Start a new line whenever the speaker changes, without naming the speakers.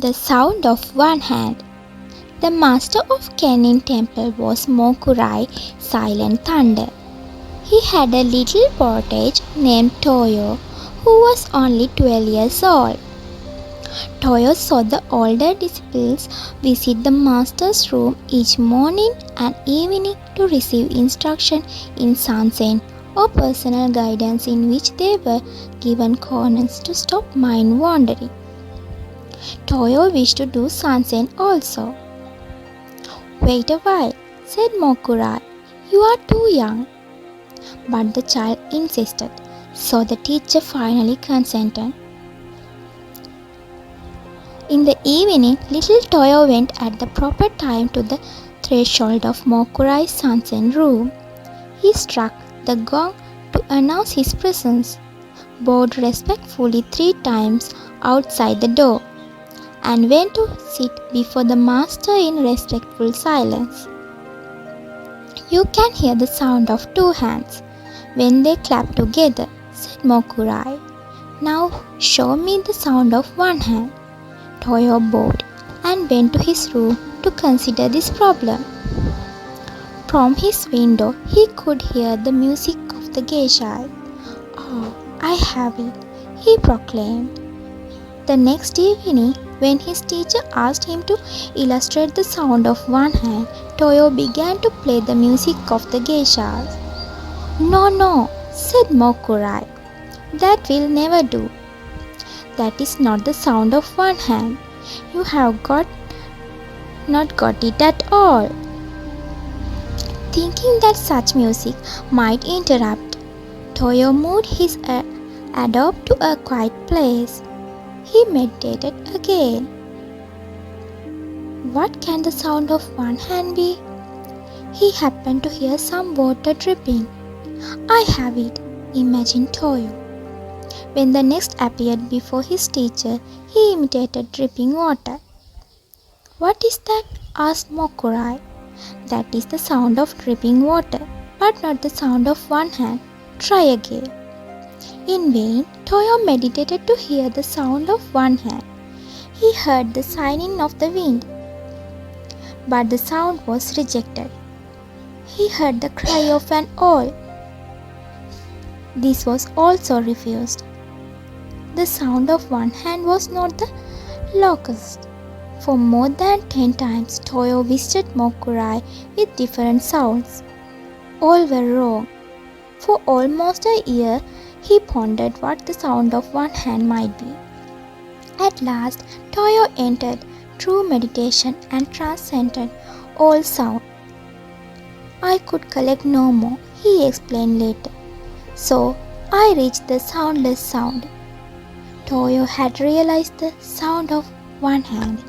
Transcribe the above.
The sound of one hand. The master of Kenin temple was Mokurai, Silent Thunder. He had a little portage named Toyo, who was only 12 years old. Toyo saw the older disciples visit the master's room each morning and evening to receive instruction in Sanzen or personal guidance, in which they were given corners to stop mind wandering. Toyo wished to do Sanzen also. "Wait a while," said Mokurai. "You are too young." But the child insisted, so the teacher finally consented. In the evening, little Toyo went at the proper time to the threshold of Mokurai's Sanzen room. He struck the gong to announce his presence, bowed respectfully 3 times outside the door, and went to sit before the master in respectful silence. "You can hear the sound of 2 hands when they clap together," said Mokurai. "Now show me the sound of 1 hand." Toyo bowed and went to his room to consider this problem. From his window he could hear the music of the geishas. "Oh, I have it," he proclaimed. The next evening, when his teacher asked him to illustrate the sound of 1 hand, Toyo began to play the music of the geishas. "No, no," said Mokurai. "That will never do. That is not the sound of 1 hand. You have not got it at all." Thinking that such music might interrupt, Toyo moved his adobe to a quiet place. He meditated again. What can the sound of 1 hand be? He happened to hear some water dripping. "I have it," imagined Toyo. When the next appeared before his teacher, he imitated dripping water. "What is that?" asked Mokurai. "That is the sound of dripping water, but not the sound of 1 hand. Try again." In vain, Toyo meditated to hear the sound of 1 hand. He heard the sighing of the wind, but the sound was rejected. He heard the cry of an owl. This was also refused. The sound of 1 hand was not the locust. For more than 10 times, Toyo visited Mokurai with different sounds. All were wrong. For almost a year, he pondered what the sound of 1 hand might be. At last, Toyo entered true meditation and transcended all sound. "I could collect no more," he explained later. "So I reached the soundless sound." Toyo had realized the sound of 1 hand.